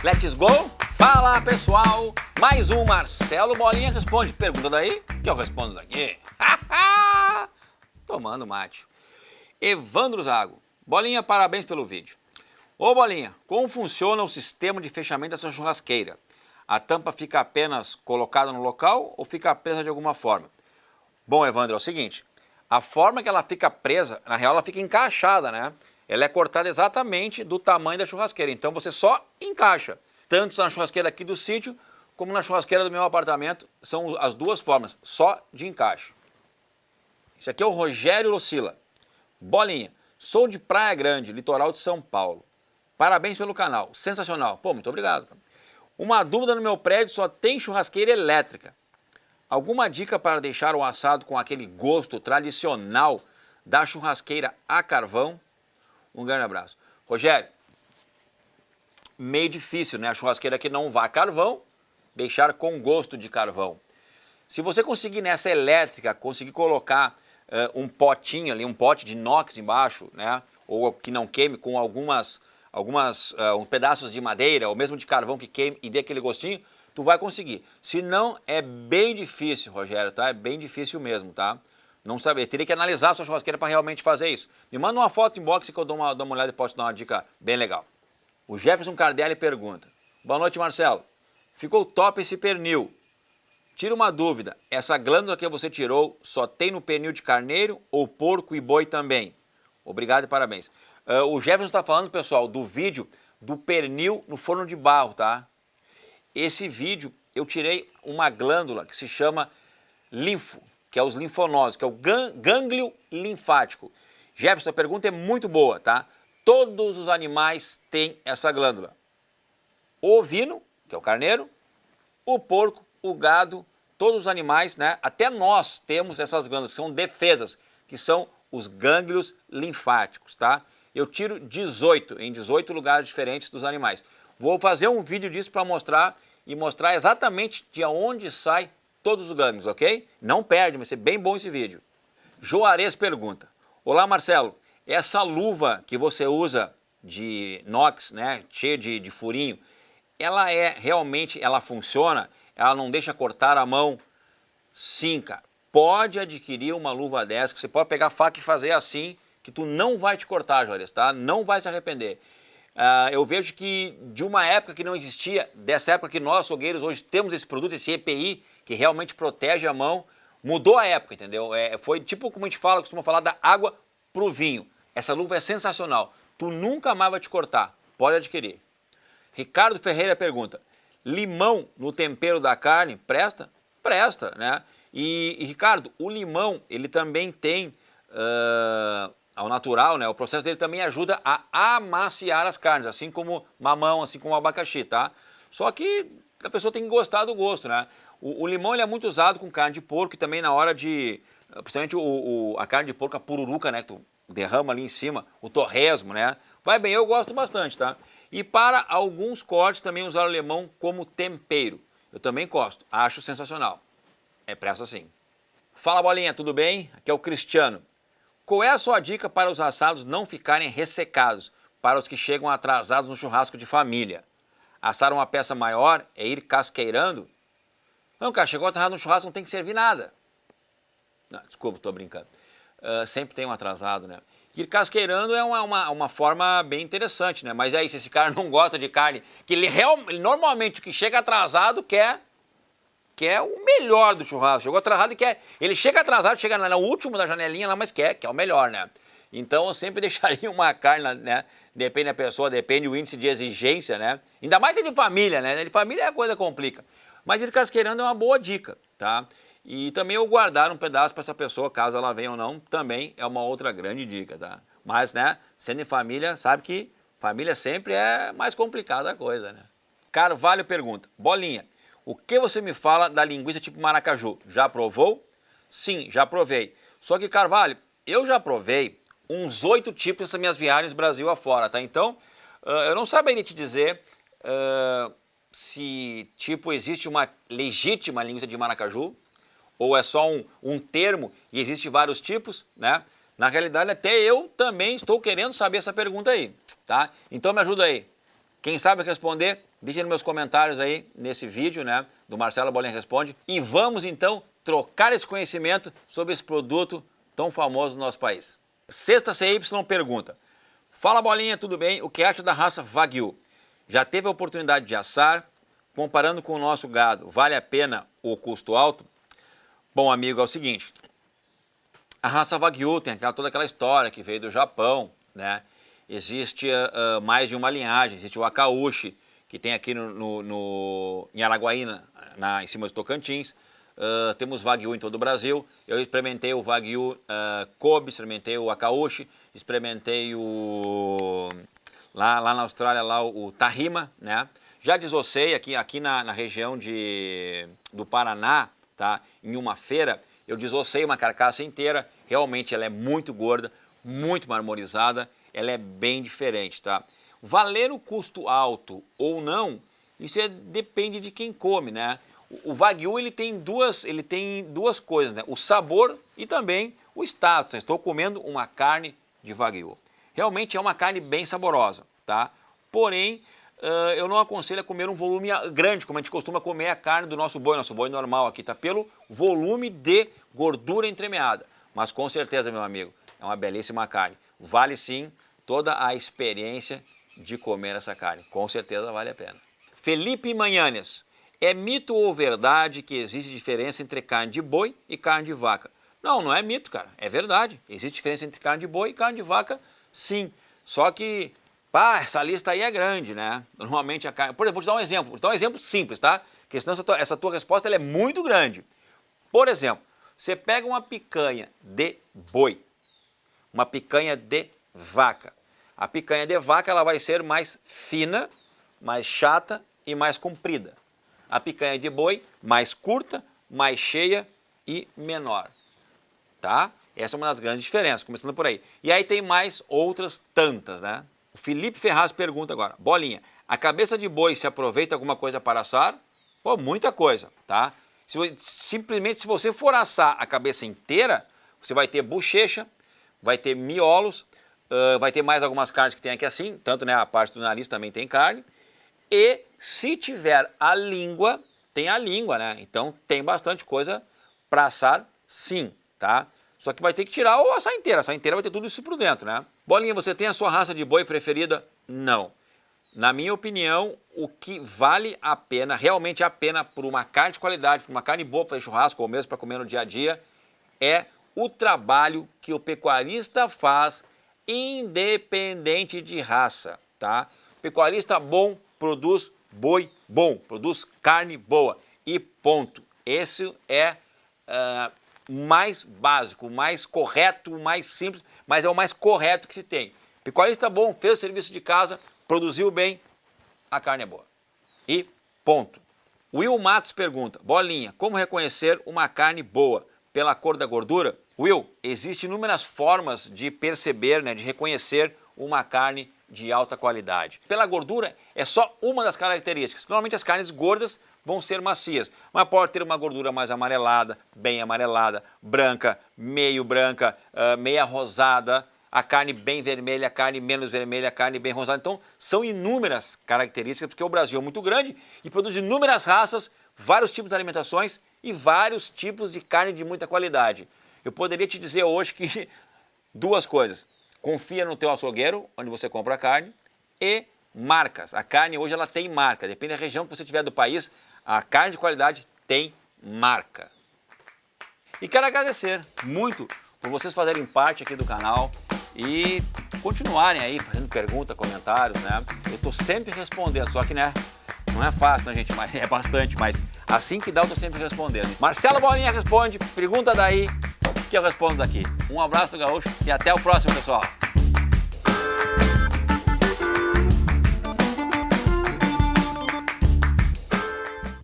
Let's go! Fala pessoal, mais um Marcelo Bolinha responde. Pergunta daí que eu respondo daqui. Tomando mate. Evandro Zago. Bolinha, parabéns pelo vídeo. Ô Bolinha, como funciona o sistema de fechamento da sua churrasqueira? A tampa fica apenas colocada no local ou fica presa de alguma forma? Bom, Evandro, é o seguinte, a forma que ela fica presa, na real ela fica encaixada, né? Ela é cortada exatamente do tamanho da churrasqueira, então você só encaixa. Tanto na churrasqueira aqui do sítio, como na churrasqueira do meu apartamento, são as duas formas, só de encaixe. Esse aqui é o Rogério Lucila. Bolinha, sou de Praia Grande, litoral de São Paulo. Parabéns pelo canal, sensacional. Pô, muito obrigado. Uma dúvida, no meu prédio só tem churrasqueira elétrica. Alguma dica para deixar o assado com aquele gosto tradicional da churrasqueira a carvão? Um grande abraço. Rogério, meio difícil, né? A churrasqueira que não vá a carvão, deixar com gosto de carvão. Se você conseguir nessa elétrica, conseguir colocar um potinho ali, um pote de inox embaixo, né? Ou que não queime com alguns pedaços de madeira, ou mesmo de carvão que queime e dê aquele gostinho, tu vai conseguir. Se não, é bem difícil, Rogério, tá? É bem difícil mesmo, tá? Não saber, teria que analisar a sua churrasqueira para realmente fazer isso. Me manda uma foto inbox que eu dou uma olhada e posso dar uma dica bem legal. O Jefferson Cardelli pergunta. Boa noite, Marcelo. Ficou top esse pernil. Tira uma dúvida, essa glândula que você tirou só tem no pernil de carneiro ou porco e boi também? Obrigado e parabéns. O Jefferson está falando, pessoal, do vídeo do pernil no forno de barro, tá? Esse vídeo eu tirei uma glândula que se chama linfo, que é os linfonodos, que é o gânglio linfático. Jefferson, a pergunta é muito boa, tá? Todos os animais têm essa glândula. O ovino, que é o carneiro, o porco, o gado, todos os animais, né? Até nós temos essas glândulas, que são defesas, que são os gânglios linfáticos, tá? Eu tiro em 18 lugares diferentes dos animais. Vou fazer um vídeo disso para mostrar exatamente de onde sai todos os gânglios, ok? Não perde, vai ser bem bom esse vídeo. Juarez pergunta. Olá, Marcelo. Essa luva que você usa de inox, né, cheia de furinho, ela funciona? Ela não deixa cortar a mão? Sim, cara. Pode adquirir uma luva dessa, que você pode pegar a faca e fazer assim, que tu não vai te cortar, Juarez, tá? Não vai se arrepender. Eu vejo que de uma época que não existia, dessa época que nós, açougueiros, hoje temos esse produto, esse EPI, que realmente protege a mão, mudou a época, entendeu? Foi tipo como a gente costuma falar da água pro vinho. Essa luva é sensacional. Tu nunca mais vai te cortar. Pode adquirir. Ricardo Ferreira pergunta, limão no tempero da carne presta? Presta, né? E Ricardo, o limão, ele também tem... ao natural, né? O processo dele também ajuda a amaciar as carnes, assim como mamão, assim como abacaxi, tá? Só que a pessoa tem que gostar do gosto, né? O limão ele é muito usado com carne de porco e também na hora de, principalmente a carne de porco, a pururuca, né? Que tu derrama ali em cima, o torresmo, né? Vai bem, eu gosto bastante, tá? E para alguns cortes também usar o limão como tempero. Eu também gosto, acho sensacional. Presta sim. Fala, Bolinha, tudo bem? Aqui é o Cristiano. Qual é a sua dica para os assados não ficarem ressecados, para os que chegam atrasados no churrasco de família? Assar uma peça maior é ir casqueirando? Não, cara, chegou atrasado no churrasco, não tem que servir nada. Não, desculpa, estou brincando. Sempre tem um atrasado, né? Ir casqueirando é uma forma bem interessante, né? Mas aí, se esse cara não gosta de carne, que ele normalmente o que chega atrasado quer o melhor do churrasco. Chegou atrasado e quer. Ele chega atrasado, chega no último da janelinha lá, mas quer o melhor, né? Então eu sempre deixaria uma carne, né? Depende da pessoa, depende do índice de exigência, né? Ainda mais de família, né? De família a coisa complica. Mas ir casqueirando é uma boa dica, tá? E também eu guardar um pedaço para essa pessoa, caso ela venha ou não, também é uma outra grande dica, tá? Mas, né? Sendo em família, sabe que família sempre é mais complicada a coisa, né? Carvalho pergunta, Bolinha, o que você me fala da linguiça tipo maracaju? Já provou? Sim, já provei. Só que, Carvalho, eu já provei uns 8 tipos nessas minhas viagens Brasil afora, tá? Então, eu não saberia te dizer se, tipo, existe uma legítima linguiça de maracaju ou é só um termo e existe vários tipos, né? Na realidade, até eu também estou querendo saber essa pergunta aí, tá? Então me ajuda aí. Quem sabe responder, Deixa nos meus comentários aí, nesse vídeo, né, do Marcelo Bolinha Responde. E vamos, então, trocar esse conhecimento sobre esse produto tão famoso no nosso país. Sexta CY pergunta: fala Bolinha, tudo bem? O que acha da raça Wagyu? Já teve a oportunidade de assar? Comparando com o nosso gado, vale a pena o custo alto? Bom, amigo, é o seguinte. A raça Wagyu tem toda aquela história que veio do Japão, né? Existe mais de uma linhagem. Existe o Akaushi, que tem aqui em Araguaína, em cima dos Tocantins. Temos Wagyu em todo o Brasil. Eu experimentei o Wagyu Kobe, experimentei o Akaushi, experimentei lá na Austrália o Tahima, né? Já desossei aqui na região do Paraná, tá? Em uma feira, eu desossei uma carcaça inteira. Realmente ela é muito gorda, muito marmorizada, ela é bem diferente, tá? Valer o custo alto ou não, isso depende de quem come, né? O Wagyu ele tem duas coisas, né? O sabor e também o status. Estou comendo uma carne de Wagyu. Realmente é uma carne bem saborosa, tá? Porém, eu não aconselho a comer um volume grande, como a gente costuma comer a carne do nosso boi normal aqui, tá? Pelo volume de gordura entremeada. Mas com certeza, meu amigo, é uma belíssima carne. Vale sim toda a experiência de comer essa carne. Com certeza vale a pena. Felipe Manhanes: é mito ou verdade que existe diferença entre carne de boi e carne de vaca? Não, não é mito, cara. É verdade. Existe diferença entre carne de boi e carne de vaca, sim. Só que, essa lista aí é grande, né? Normalmente a carne... Por exemplo, vou te dar um exemplo. Vou te dar um exemplo simples, tá? Porque senão essa tua resposta ela é muito grande. Por exemplo, você pega uma picanha de boi, uma picanha de vaca. A picanha de vaca ela vai ser mais fina, mais chata e mais comprida. A picanha de boi, mais curta, mais cheia e menor, tá? Essa é uma das grandes diferenças, começando por aí. E aí tem mais outras tantas, né? O Felipe Ferraz pergunta agora: Bolinha, a cabeça de boi se aproveita alguma coisa para assar? Pô, muita coisa, tá? Simplesmente se você for assar a cabeça inteira, você vai ter bochecha, vai ter miolos, vai ter mais algumas carnes que tem aqui assim, tanto né, a parte do nariz também tem carne. E se tiver a língua, tem a língua, né? Então tem bastante coisa para assar, sim, tá? Só que vai ter que tirar ou assar inteira. Assar inteira vai ter tudo isso por dentro, né? Bolinha, você tem a sua raça de boi preferida? Não. Na minha opinião, o que vale a pena, realmente a pena por uma carne de qualidade, por uma carne boa para fazer churrasco ou mesmo para comer no dia a dia, é o trabalho que o pecuarista faz, independente de raça, tá? Pecuarista bom produz boi bom, produz carne boa e ponto. Esse é o mais básico, o mais correto, o mais simples, mas é o mais correto que se tem. Pecuarista bom, fez o serviço de casa, produziu bem, a carne é boa. E ponto. Will Matos pergunta: Bolinha, como reconhecer uma carne boa? Pela cor da gordura? Will, existem inúmeras formas de perceber, né, de reconhecer uma carne de alta qualidade. Pela gordura é só uma das características. Normalmente as carnes gordas vão ser macias, mas pode ter uma gordura mais amarelada, bem amarelada, branca, meio branca, meia rosada, a carne bem vermelha, a carne menos vermelha, a carne bem rosada. Então são inúmeras características, porque o Brasil é muito grande e produz inúmeras raças, vários tipos de alimentações e vários tipos de carne de muita qualidade. Eu poderia te dizer hoje que duas coisas: confia no teu açougueiro, onde você compra a carne, e marcas. A carne hoje ela tem marca, depende da região que você tiver do país, a carne de qualidade tem marca. E quero agradecer muito por vocês fazerem parte aqui do canal e continuarem aí fazendo perguntas, comentários, né? Eu estou sempre respondendo, só que né, não é fácil, né, gente? Mas é bastante, mas assim que dá eu estou sempre respondendo. Marcelo Bolinha responde, pergunta daí que eu respondo daqui. Um abraço do Gaúcho e até o próximo, pessoal.